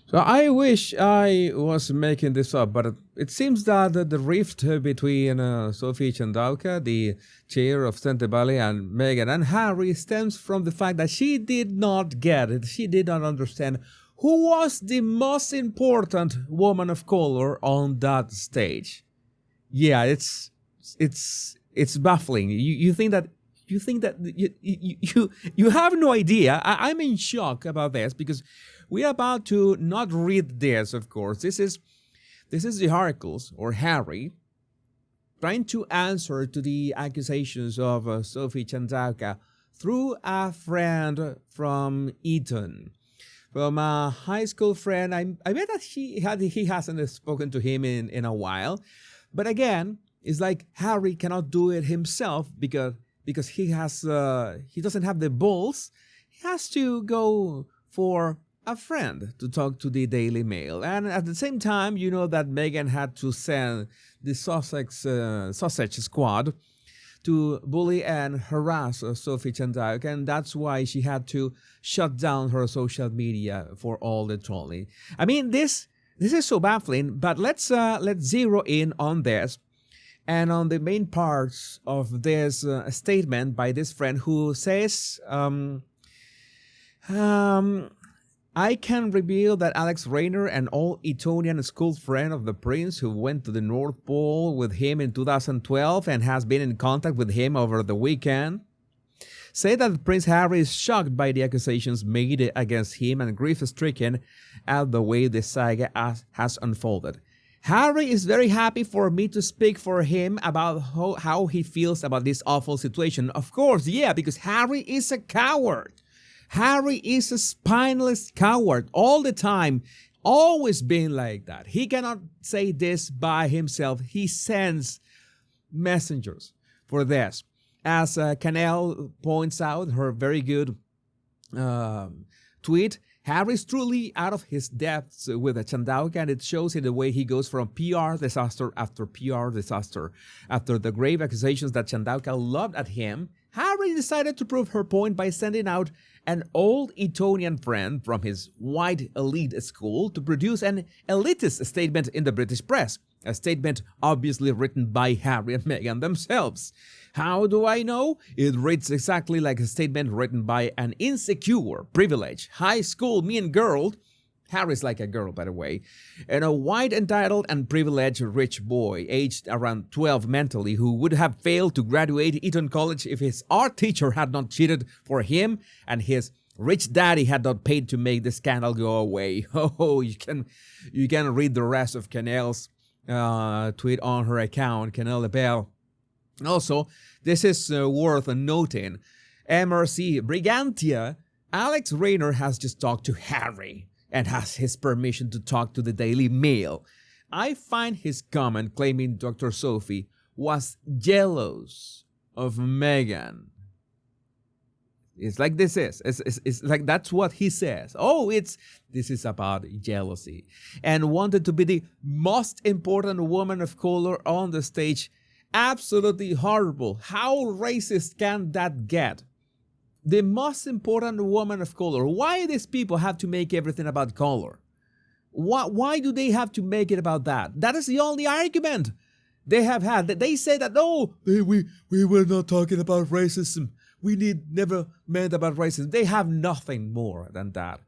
So I wish I was making this up, but it seems that the rift between Sophie Chandauka, the chair of Sentebale, and Meghan and Harry stems from the fact that she did not get it. She did not understand who was the most important woman of color on that stage. Yeah, it's baffling. You have no idea. I'm in shock about this because we are about to not read this. Of course, this is the Oracles or Harry trying to answer to the accusations of Sophie Chandauka through a friend from Eton, from a high school friend. I bet that he hasn't spoken to him in a while, but again, it's like Harry cannot do it himself because he doesn't have the balls. He has to go for a friend to talk to the Daily Mail, and at the same time, you know that Meghan had to send the sausage squad to bully and harass Sophie Chandauka, and that's why she had to shut down her social media for all the trolling. I mean, this is so baffling, but let's zero in on this and on the main parts of this statement by this friend who says, I can reveal that Alex Rayner, an old Etonian school friend of the prince who went to the North Pole with him in 2012 and has been in contact with him over the weekend, say that Prince Harry is shocked by the accusations made against him and grief-stricken at the way the saga has unfolded. Harry is very happy for me to speak for him about how he feels about this awful situation. Of course, yeah, because Harry is a coward. Harry is a spineless coward all the time, always been like that. He cannot say this by himself. He sends messengers for this. As Canel points out, her very good tweet, Harry is truly out of his depths with a Chandauka, and it shows in the way he goes from PR disaster after PR disaster. After the grave accusations that Chandauka loved at him, Harry decided to prove her point by sending out an old Etonian friend from his white elite school to produce an elitist statement in the British press, a statement obviously written by Harry and Meghan themselves. How do I know? It reads exactly like a statement written by an insecure, privileged, high school mean girl. Harry's like a girl, by the way, and a white, entitled, and privileged rich boy, aged around 12 mentally, who would have failed to graduate Eton College if his art teacher had not cheated for him and his rich daddy had not paid to make the scandal go away. Oh, you can read the rest of Canel's tweet on her account, Canel Bell. Also, this is worth noting. MRC Brigantia, Alex Rayner has just talked to Harry and has his permission to talk to the Daily Mail. I find his comment claiming Dr. Sophie was jealous of Meghan. It's like this is. It's like that's what he says. Oh, this is about jealousy. And wanted to be the most important woman of color on the stage. Absolutely horrible. How racist can that get? The most important woman of color. Why these people have to make everything about color? Why do they have to make it about that? That is the only argument they have had. They say that, no, we were not talking about racism. We never meant about racism. They have nothing more than that.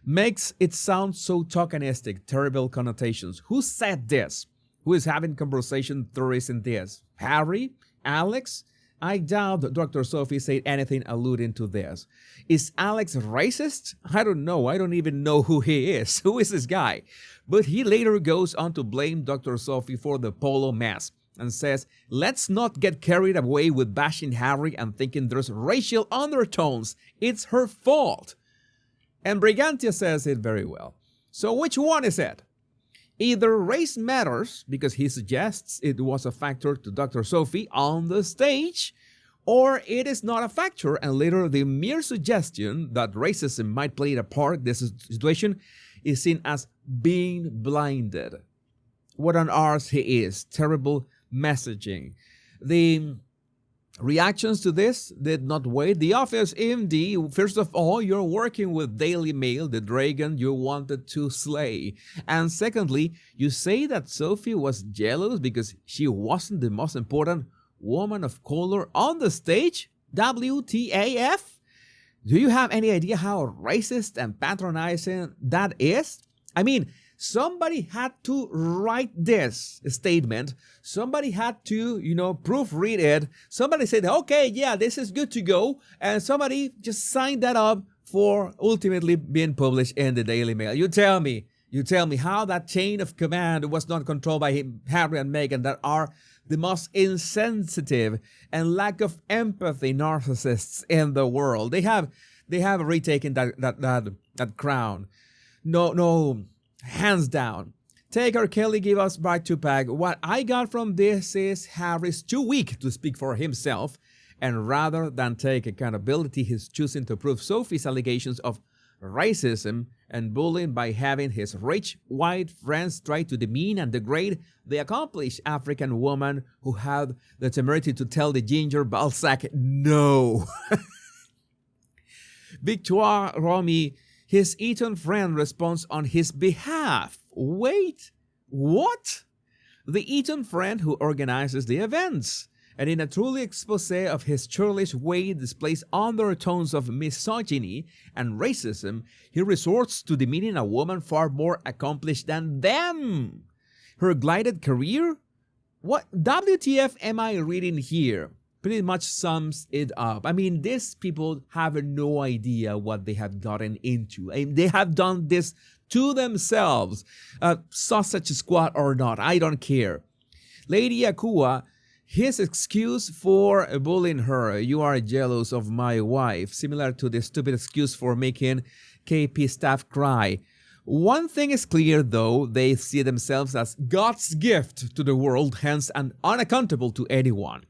Makes it sound so tokenistic, terrible connotations. Who said this? Who is having conversation theories in this? Harry? Alex? I doubt Dr. Sophie said anything alluding to this. Is Alex racist? I don't know. I don't even know who he is. Who is this guy? But he later goes on to blame Dr. Sophie for the polo mess and says, let's not get carried away with bashing Harry and thinking there's racial undertones. It's her fault. And Brigantia says it very well. So which one is it? Either race matters, because he suggests it was a factor to Dr. Sophie on the stage, or it is not a factor, and later the mere suggestion that racism might play a part in this situation is seen as being blinded. What an arse he is. Terrible messaging. The Reactions to this did not wait. The office MD, first of all, you're working with Daily Mail, the dragon you wanted to slay. And secondly, you say that Sophie was jealous because she wasn't the most important woman of color on the stage? WTAF? Do you have any idea how racist and patronizing that is? I mean, somebody had to write this statement. Somebody had to, proofread it. Somebody said, okay, yeah, this is good to go. And somebody just signed that up for ultimately being published in the Daily Mail. You tell me how that chain of command was not controlled by Harry and Meghan, that are the most insensitive and lack of empathy narcissists in the world. They have retaken that crown. No, hands down. Taker Kelly give us back to pack. What I got from this is Harry's too weak to speak for himself, and rather than take accountability, he's choosing to prove Sophie's allegations of racism and bullying by having his rich white friends try to demean and degrade the accomplished African woman who had the temerity to tell the ginger Balzac no. Victoire Romy, his Eton friend, responds on his behalf. Wait, what? The Eton friend who organizes the events. And in a truly expose of his churlish way displays undertones of misogyny and racism, he resorts to demeaning a woman far more accomplished than them. Her glided career? What WTF am I reading here? Pretty much sums it up. I mean, these people have no idea what they have gotten into. I mean, they have done this to themselves. Sausage Squad or not, I don't care. Lady Akua, his excuse for bullying her, you are jealous of my wife, similar to the stupid excuse for making KP staff cry. One thing is clear though, they see themselves as God's gift to the world, hence unaccountable to anyone.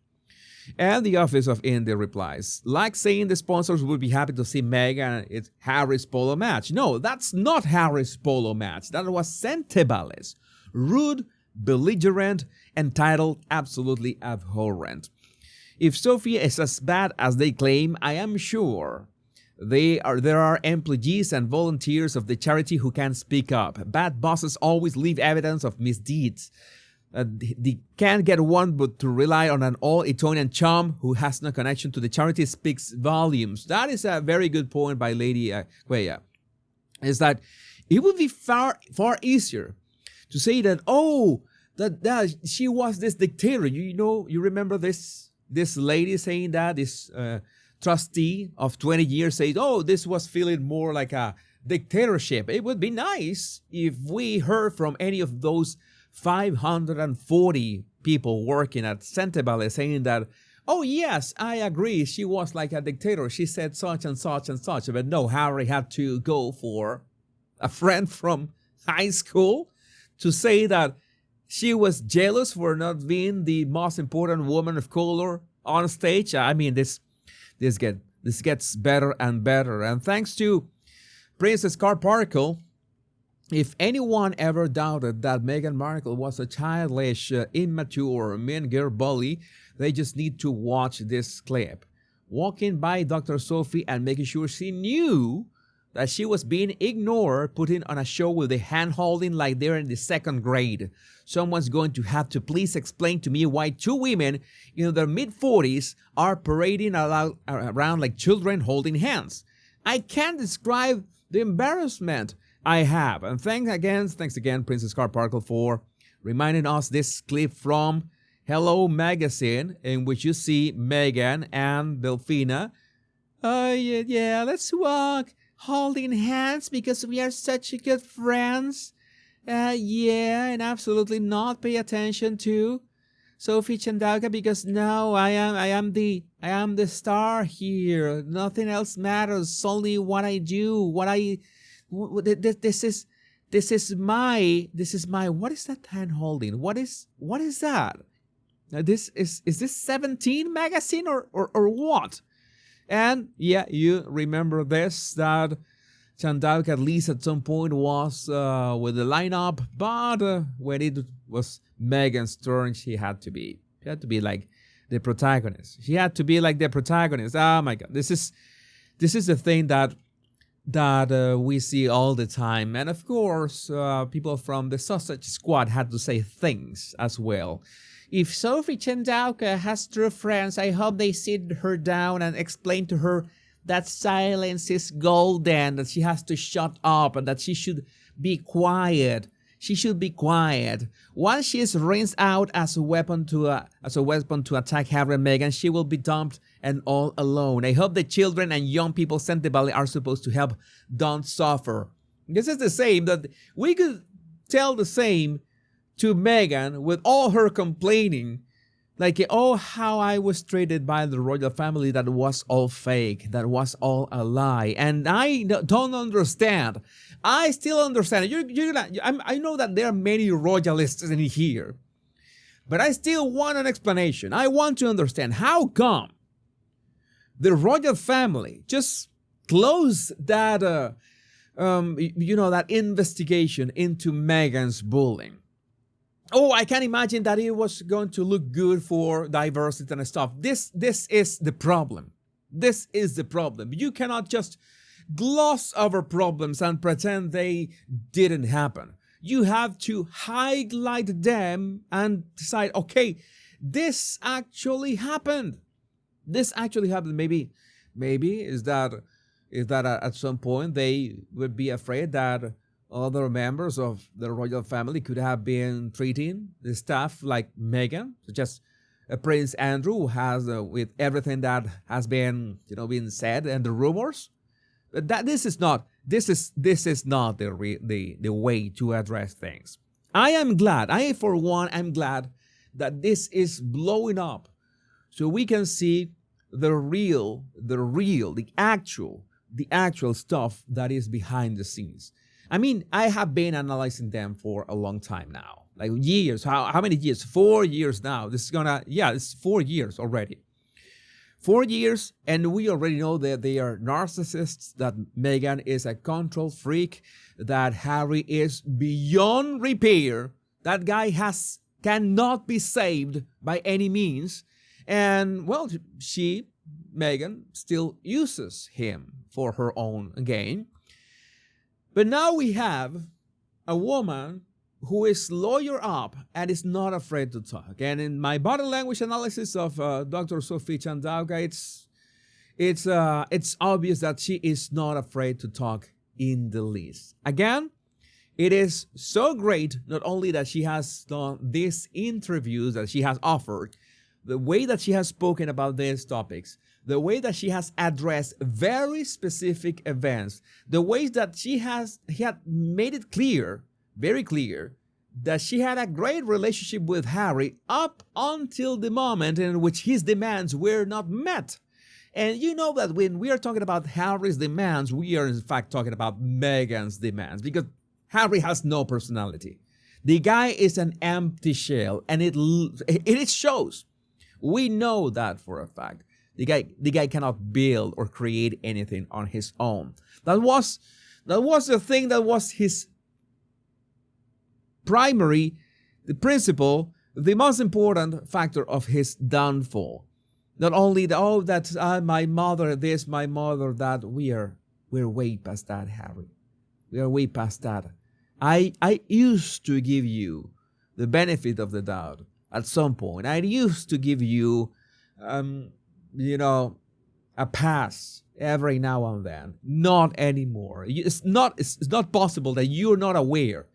And the Office of India replies, like saying the sponsors would be happy to see Meghan at Harry's polo match. No, that's not Harry's polo match. That was Sentebale's. Rude, belligerent, entitled, absolutely abhorrent. If Sophie is as bad as they claim, I am sure there are employees and volunteers of the charity who can speak up. Bad bosses always leave evidence of misdeeds. They can't get one but to rely on an all-Etonian chum who has no connection to the charity speaks volumes. That is a very good point by Lady Cuellar. Is that it would be far easier to say that, that she was this dictator. You remember this lady saying that, this trustee of 20 years says, this was feeling more like a dictatorship. It would be nice if we heard from any of those 540 people working at Sentebale saying that, yes, I agree, she was like a dictator. She said such and such and such. But no, Harry had to go for a friend from high school to say that she was jealous for not being the most important woman of color on stage. I mean, this gets better and better. And thanks to Princess Carparkle, if anyone ever doubted that Meghan Markle was a childish, immature, mean girl bully, they just need to watch this clip. Walking by Dr. Sophie and making sure she knew that she was being ignored, putting on a show with the hand-holding like they're in the second grade. Someone's going to have to please explain to me why two women in their mid-40s are parading around like children holding hands. I can't describe the embarrassment I have. And thanks again, Princess Carparkle, for reminding us this clip from Hello Magazine, in which you see Meghan and Delphina. Let's walk holding hands because we are such good friends. And absolutely not pay attention to Sophie Chandauka because now I am the star here. Nothing else matters. Only what I do, this is my what is that hand holding? What is that? Is this 17 magazine or what? And yeah, you remember this, that Chandauka at least at some point was with the lineup, but when it was Meghan's turn, she had to be like the protagonist. She had to be like the protagonist. Oh my God, this is the thing that we see all the time, and of course, people from the Sausage Squad had to say things as well. If Sophie Chandauka has true friends, I hope they sit her down and explain to her that silence is golden, that she has to shut up, and that she should be quiet. She should be quiet. Once she is rinsed out as a weapon to attack Harry and Meghan, she will be dumped and all alone. I hope the children and young people Sentebale are supposed to help don't suffer. This is the same that we could tell the same to Meghan with all her complaining. Like, oh, how I was treated by the royal family, that was all fake, that was all a lie. And I don't understand. I still understand. I know that there are many royalists in here, but I still want an explanation. I want to understand how come the royal family just closed that, that investigation into Meghan's bullying. Oh, I can imagine that it was going to look good for diversity and stuff. This is the problem. This is the problem. You cannot just gloss over problems and pretend they didn't happen. You have to highlight them and decide, okay, this actually happened. This actually happened. Maybe is that at some point they would be afraid that other members of the royal family could have been treating the staff like Meghan, such as Prince Andrew, who has with everything that has been said and the rumors. That this is not the way to address things. I am glad. I for one am glad that this is blowing up, so we can see the actual stuff that is behind the scenes. I mean, I have been analyzing them for a long time now, like years. How many years? 4 years now. It's 4 years already. 4 years, and we already know that they are narcissists, that Meghan is a control freak, that Harry is beyond repair. That guy cannot be saved by any means. And, well, Meghan, still uses him for her own gain. But now we have a woman who is lawyered up and is not afraid to talk. And in my body language analysis of Dr. Sophie Chandauka, it's obvious that she is not afraid to talk in the least. Again, it is so great not only that she has done these interviews that she has offered, the way that she has spoken about these topics, the way that she has addressed very specific events, the ways that she had made it clear, very clear, that she had a great relationship with Harry up until the moment in which his demands were not met. And you know that when we are talking about Harry's demands, we are in fact talking about Meghan's demands, because Harry has no personality. The guy is an empty shell, and it shows. We know that for a fact. The guy cannot build or create anything on his own. That was the thing that was his primary, the principle, the most important factor of his downfall. Not only my mother this, my mother that. We're way past that, Harry. We are way past that. I used to give you the benefit of the doubt at some point. I used to give you a pass every now and then. Not anymore. It's not possible that you're not aware,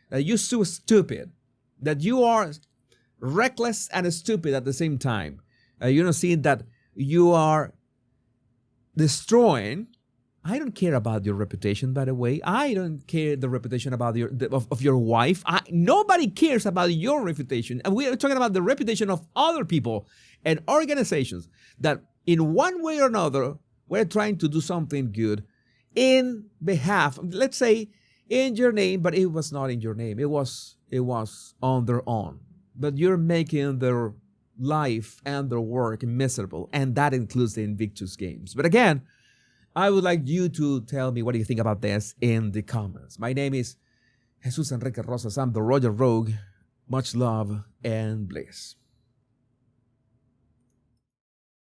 that you're so stupid, that you are reckless and stupid at the same time. You're not seeing that you are destroying. I don't care about your reputation, by the way. I don't care the reputation about of your wife. Nobody cares about your reputation. And we are talking about the reputation of other people and organizations that in one way or another, we're trying to do something good in behalf, let's say, in your name, but it was not in your name. It was on their own. But you're making their life and their work miserable, and that includes the Invictus Games. But again, I would like you to tell me what do you think about this in the comments. My name is Jesus Enrique Rosas. I'm the Royal Rogue. Much love and bliss.